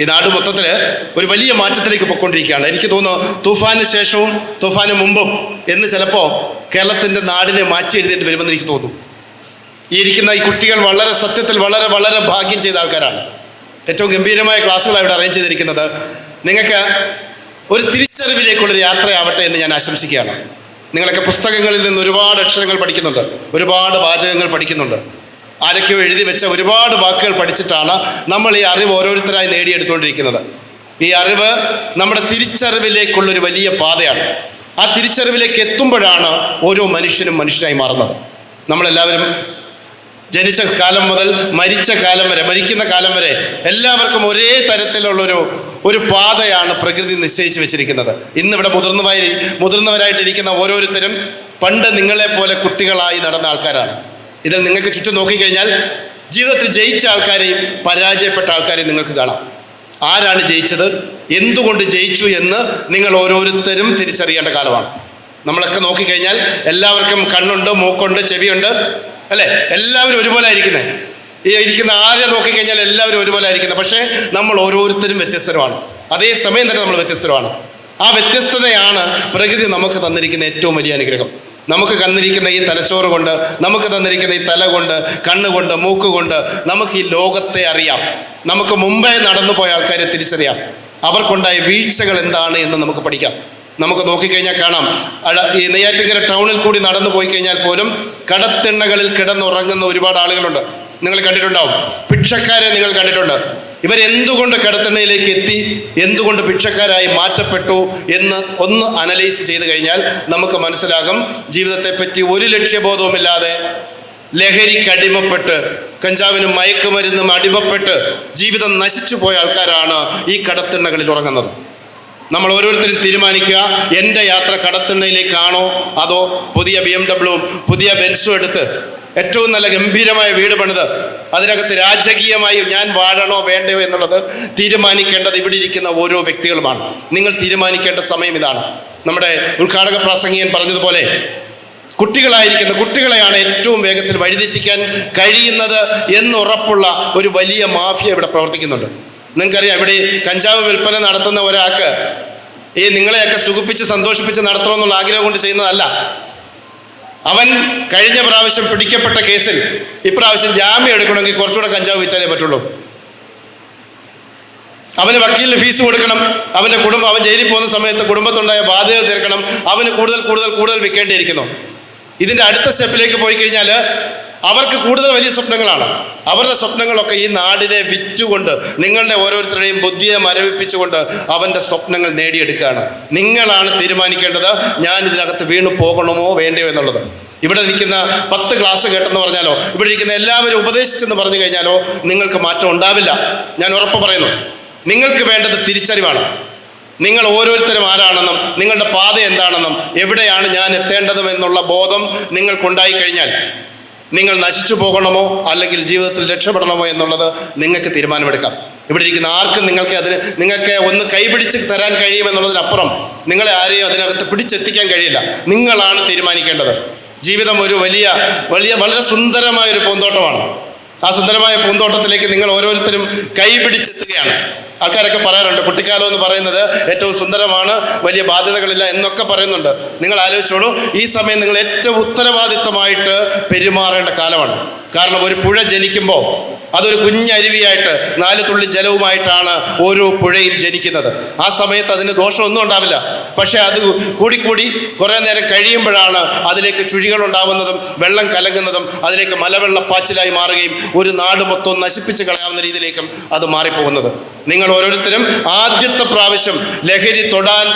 ഈ നാട് മൊത്തത്തിൽ ഒരു വലിയ മാറ്റത്തിലേക്ക് പൊയ്ക്കൊണ്ടിരിക്കുകയാണ്. എനിക്ക് തോന്നുന്നു തൂഫാന് ശേഷവും തൂഫാന് മുമ്പും എന്ന് ചിലപ്പോൾ കേരളത്തിൻ്റെ നാടിനെ മാറ്റി എഴുതേണ്ടി വരുമെന്ന് എനിക്ക് തോന്നുന്നു. ഈ ഇരിക്കുന്ന ഈ കുട്ടികൾ വളരെ സത്യത്തിൽ വളരെ വളരെ ഭാഗ്യം ചെയ്ത ആൾക്കാരാണ്. ഏറ്റവും ഗംഭീരമായ ക്ലാസ്സുകളാണ് ഇവിടെ അറേഞ്ച് ചെയ്തിരിക്കുന്നത്. നിങ്ങൾക്ക് ഒരു തിരിച്ചറിവിലേക്കുള്ളൊരു യാത്രയാവട്ടെ എന്ന് ഞാൻ ആശംസിക്കുകയാണ്. നിങ്ങളൊക്കെ പുസ്തകങ്ങളിൽ നിന്ന് ഒരുപാട് അക്ഷരങ്ങൾ പഠിക്കുന്നുണ്ട്, ഒരുപാട് വാചകങ്ങൾ പഠിക്കുന്നുണ്ട്. ആരൊക്കെയോ എഴുതി വെച്ച ഒരുപാട് വാക്കുകൾ പഠിച്ചിട്ടാണ് നമ്മൾ ഈ അറിവ് ഓരോരുത്തരായി നേടിയെടുത്തുകൊണ്ടിരിക്കുന്നത്. ഈ അറിവ് നമ്മുടെ തിരിച്ചറിവിലേക്കുള്ളൊരു വലിയ പാതയാണ്. ആ തിരിച്ചറിവിലേക്ക് എത്തുമ്പോഴാണ് ഓരോ മനുഷ്യനും മനുഷ്യനായി മാറുന്നത്. നമ്മളെല്ലാവരും ജനിച്ച കാലം മുതൽ മരിച്ച കാലം വരെ, മരിക്കുന്ന കാലം വരെ എല്ലാവർക്കും ഒരേ തരത്തിലുള്ളൊരു പാതയാണ് പ്രകൃതി നിശ്ചയിച്ച് വെച്ചിരിക്കുന്നത്. ഇന്നിവിടെ മുതിർന്നവരായിട്ടിരിക്കുന്ന ഓരോരുത്തരും പണ്ട് നിങ്ങളെപ്പോലെ കുട്ടികളായി നടന്ന ആൾക്കാരാണ്. ഇതിൽ നിങ്ങൾക്ക് ചുറ്റും നോക്കിക്കഴിഞ്ഞാൽ ജീവിതത്തിൽ ജയിച്ച ആൾക്കാരെയും പരാജയപ്പെട്ട ആൾക്കാരെയും നിങ്ങൾക്ക് കാണാം. ആരാണ് ജയിച്ചത്, എന്തുകൊണ്ട് ജയിച്ചു എന്ന് നിങ്ങൾ ഓരോരുത്തരും തിരിച്ചറിയേണ്ട കാലമാണ്. നമ്മളൊക്കെ നോക്കിക്കഴിഞ്ഞാൽ എല്ലാവർക്കും കണ്ണുണ്ട്, മൂക്കുണ്ട്, ചെവിയുണ്ട്, അല്ലേ? എല്ലാവരും ഒരുപോലെ ആയിരിക്കുന്നത്. ഈ ഇരിക്കുന്ന ആരെ നോക്കിക്കഴിഞ്ഞാൽ എല്ലാവരും ഒരുപോലെ ആയിരിക്കുന്നത്. പക്ഷേ നമ്മൾ ഓരോരുത്തരും വ്യത്യസ്തരുമാണ്. അതേസമയം തന്നെ നമ്മൾ വ്യത്യസ്തരുമാണ്. ആ വ്യത്യസ്തതയാണ് പ്രകൃതി നമുക്ക് തന്നിരിക്കുന്ന ഏറ്റവും വലിയ അനുഗ്രഹം. നമുക്ക് തന്നിരിക്കുന്ന ഈ തലച്ചോറ് കൊണ്ട്, നമുക്ക് തന്നിരിക്കുന്ന ഈ തല കൊണ്ട്, കണ്ണുകൊണ്ട്, മൂക്കുകൊണ്ട് നമുക്ക് ഈ ലോകത്തെ അറിയാം. നമുക്ക് മുമ്പേ നടന്നു പോയ ആൾക്കാരെ തിരിച്ചറിയാം. അവർക്കുണ്ടായ വീഴ്ചകൾ എന്താണ് എന്ന് നമുക്ക് പഠിക്കാം. നമുക്ക് നോക്കിക്കഴിഞ്ഞാൽ കാണാം, ഈ നെയ്യാറ്റിൻകര ടൗണിൽ കൂടി നടന്നു പോയി കഴിഞ്ഞാൽ പോലും കടത്തിണ്ണകളിൽ കിടന്നുറങ്ങുന്ന ഒരുപാട് ആളുകളുണ്ട്. നിങ്ങൾ കണ്ടിട്ടുണ്ടാവും. ഭിക്ഷക്കാരെ നിങ്ങൾ കണ്ടിട്ടുണ്ട്. ഇവരെന്തുകൊണ്ട് കടത്തിണ്ണയിലേക്ക് എത്തി, എന്തുകൊണ്ട് ഭിക്ഷക്കാരായി മാറ്റപ്പെട്ടു എന്ന് ഒന്ന് അനലൈസ് ചെയ്ത് കഴിഞ്ഞാൽ നമുക്ക് മനസ്സിലാകും, ജീവിതത്തെപ്പറ്റി ഒരു ലക്ഷ്യബോധവുമില്ലാതെ ലഹരിക്ക് അടിമപ്പെട്ട്, കഞ്ചാവിനും മയക്കുമരുന്നും അടിമപ്പെട്ട് ജീവിതം നശിച്ചു പോയ ആൾക്കാരാണ് ഈ കടത്തിണ്ണകളിൽ ഉറങ്ങുന്നത്. നമ്മൾ ഓരോരുത്തരും തീരുമാനിക്കുക, എൻ്റെ യാത്ര കടത്തിണ്ണയിലേക്കാണോ അതോ പുതിയ BMW പുതിയ ബെൻസും എടുത്ത് ഏറ്റവും നല്ല ഗംഭീരമായ വീട് പണിത് അതിനകത്ത് രാജകീയമായി ഞാൻ വാഴണോ വേണ്ടയോ എന്നുള്ളത് തീരുമാനിക്കേണ്ടത് ഇവിടെ ഇരിക്കുന്ന ഓരോ വ്യക്തികളുമാണ്. നിങ്ങൾ തീരുമാനിക്കേണ്ട സമയം ഇതാണ്. നമ്മുടെ ഉദ്ഘാടക പ്രാസംഗികൻ പറഞ്ഞതുപോലെ കുട്ടികളെയാണ് ഏറ്റവും വേഗത്തിൽ വഴിതെറ്റിക്കാൻ കഴിയുന്നത് എന്നുറപ്പുള്ള ഒരു വലിയ മാഫിയ ഇവിടെ പ്രവർത്തിക്കുന്നുണ്ട്. നിങ്ങൾക്കറിയാം, ഇവിടെ കഞ്ചാവ് വിൽപ്പന നടത്തുന്ന ഒരാൾക്ക് ഈ നിങ്ങളെയൊക്കെ സുഖിപ്പിച്ച് സന്തോഷിപ്പിച്ച് നടത്തണമെന്നുള്ള ആഗ്രഹം കൊണ്ട് ചെയ്യുന്നതല്ല. അവൻ കഴിഞ്ഞ പ്രാവശ്യം പിടിക്കപ്പെട്ട കേസിൽ ഇപ്രാവശ്യം ജാമ്യം എടുക്കണമെങ്കിൽ കുറച്ചുകൂടെ കഞ്ചാവ് വിറ്റാലേ പറ്റുള്ളൂ. അവന് വക്കീലിന് ഫീസ് കൊടുക്കണം, അവൻ്റെ കുടുംബം, അവൻ ജയിലിൽ പോകുന്ന സമയത്ത് കുടുംബത്തുണ്ടായ ബാധ്യത തീർക്കണം, അവന് കൂടുതൽ വിൽക്കേണ്ടിയിരിക്കുന്നു. ഇതിൻ്റെ അടുത്ത സ്റ്റെപ്പിലേക്ക് പോയി കഴിഞ്ഞാൽ അവർക്ക് കൂടുതൽ വലിയ സ്വപ്നങ്ങളാണ്. അവരുടെ സ്വപ്നങ്ങളൊക്കെ ഈ നാടിനെ വിറ്റുകൊണ്ട്, നിങ്ങളുടെ ഓരോരുത്തരുടെയും ബുദ്ധിയെ മരവിപ്പിച്ചുകൊണ്ട് അവൻ്റെ സ്വപ്നങ്ങൾ നേടിയെടുക്കുകയാണ്. നിങ്ങളാണ് തീരുമാനിക്കേണ്ടത്, ഞാൻ ഇതിനകത്ത് വീണു പോകണമോ വേണ്ടയോ എന്നുള്ളത്. ഇവിടെ നിൽക്കുന്ന 10 ക്ലാസ് കേട്ടെന്ന് പറഞ്ഞാലോ, ഇവിടെ ഇരിക്കുന്ന എല്ലാവരും ഉപദേശിച്ചെന്ന് പറഞ്ഞു കഴിഞ്ഞാലോ നിങ്ങൾക്ക് മാറ്റം ഉണ്ടാവില്ല. ഞാൻ ഉറപ്പ് പറയുന്നു. നിങ്ങൾക്ക് വേണ്ടത് തിരിച്ചറിവാണ്. നിങ്ങൾ ഓരോരുത്തരും ആരാണെന്നും നിങ്ങളുടെ പാത എന്താണെന്നും എവിടെയാണ് ഞാൻ എത്തേണ്ടതും എന്നുള്ള ബോധം നിങ്ങൾക്കുണ്ടായി കഴിഞ്ഞാൽ നിങ്ങൾ നശിച്ചു പോകണമോ അല്ലെങ്കിൽ ജീവിതത്തിൽ രക്ഷപ്പെടണമോ എന്നുള്ളത് നിങ്ങൾക്ക് തീരുമാനമെടുക്കാം. ഇവിടെ ഇരിക്കുന്ന ആർക്കും നിങ്ങൾക്ക് ഒന്ന് കൈപിടിച്ച് തരാൻ കഴിയുമെന്നുള്ളതിനപ്പുറം നിങ്ങളെ ആരെയും അതിനകത്ത് പിടിച്ചെത്തിക്കാൻ കഴിയില്ല. നിങ്ങളാണ് തീരുമാനിക്കേണ്ടത്. ജീവിതം ഒരു വളരെ സുന്ദരമായൊരു പൂന്തോട്ടമാണ്. ആ സുന്ദരമായ പൂന്തോട്ടത്തിലേക്ക് നിങ്ങൾ ഓരോരുത്തരും കൈപിടിച്ചെത്തുകയാണ്. ആൾക്കാരൊക്കെ പറയാറുണ്ട്, കുട്ടിക്കാലം എന്ന് പറയുന്നത് ഏറ്റവും സുന്ദരമാണ്, വലിയ ബാധ്യതകളില്ല എന്നൊക്കെ പറയുന്നുണ്ട്. നിങ്ങൾ ആലോചിച്ചോളൂ, ഈ സമയം നിങ്ങൾ ഏറ്റവും ഉത്തരവാദിത്തമായിട്ട് പെരുമാറേണ്ട കാലമാണ്. കാരണം ഒരു പുഴ ജനിക്കുമ്പോൾ അതൊരു കുഞ്ഞരുവിയായിട്ട് 4 തുള്ളി ജലവുമായിട്ടാണ് ഓരോ പുഴയും ജനിക്കുന്നത്. ആ സമയത്ത് അതിന് ദോഷമൊന്നും ഉണ്ടാവില്ല. പക്ഷേ അത് കൂടി കുറേ നേരം കഴിയുമ്പോഴാണ് അതിലേക്ക് ചുഴികൾ ഉണ്ടാവുന്നതും വെള്ളം കലങ്ങുന്നതും അതിലേക്ക് മലവെള്ളപ്പാച്ചിലായി മാറുകയും ഒരു നാട് മൊത്തം നശിപ്പിച്ച് കളയാവുന്ന രീതിയിലേക്കും അത് മാറിപ്പോകുന്നത്. നിങ്ങൾ ഓരോരുത്തരും ആദ്യത്തെ പ്രാവശ്യം ലഹരി തൊടാൻ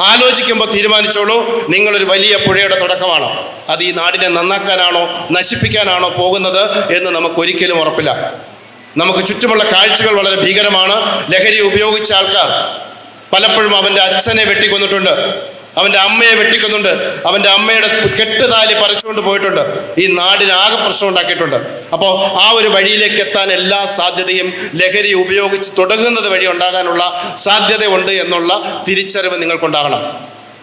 ആലോചിക്കുമ്പോൾ തീരുമാനിച്ചോളൂ, നിങ്ങളൊരു വലിയ പുഴയുടെ തുടക്കമാണ്. അത് ഈ നാടിനെ നന്നാക്കാനാണോ നശിപ്പിക്കാനാണോ പോകുന്നത് എന്ന് നമുക്കൊരിക്കലും ഉറപ്പില്ല. നമുക്ക് ചുറ്റുമുള്ള കാഴ്ചകൾ വളരെ ഭീകരമാണ്. ലഹരി ഉപയോഗിച്ച ആൾക്കാർ പലപ്പോഴും അവൻ്റെ അച്ഛനെ വെട്ടിക്കൊന്നിട്ടുണ്ട്, അവൻ്റെ അമ്മയെ വെട്ടിക്കൊന്നുണ്ട്, അവൻ്റെ അമ്മയുടെ കെട്ടുതാലി പറിച്ചുകൊണ്ട് പോയിട്ടുണ്ട്. ഈ നാടിനാകെ പ്രശ്നം ഉണ്ടാക്കിയിട്ടുണ്ട്. അപ്പോൾ ആ ഒരു വഴിയിലേക്ക് എത്താൻ എല്ലാ സാധ്യതയും ലഹരി ഉപയോഗിച്ച് തുടങ്ങുന്നത് വഴി ഉണ്ടാകാനുള്ള സാധ്യത ഉണ്ട് എന്നുള്ള തിരിച്ചറിവ് നിങ്ങൾക്കുണ്ടാകണം.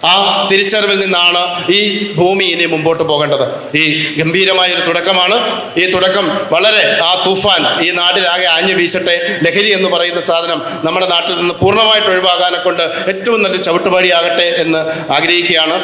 ആ തിരിച്ചറിവിൽ നിന്നാണ് ഈ ഭൂമി ഇനി മുമ്പോട്ട് പോകേണ്ടത്. ഈ ഗംഭീരമായൊരു തുടക്കമാണ്. ഈ തുടക്കം വളരെ ആ തൂഫാൻ ഈ നാട്ടിലാകെ ആഞ്ഞു വീശട്ടെ. ലഹരി എന്ന് പറയുന്ന സാധനം നമ്മുടെ നാട്ടിൽ നിന്ന് പൂർണ്ണമായിട്ട് ഒഴിവാകാനെ കൊണ്ട് ഏറ്റവും നല്ലൊരു ചവിട്ടുപാടിയാകട്ടെ എന്ന് ആഗ്രഹിക്കുകയാണ്.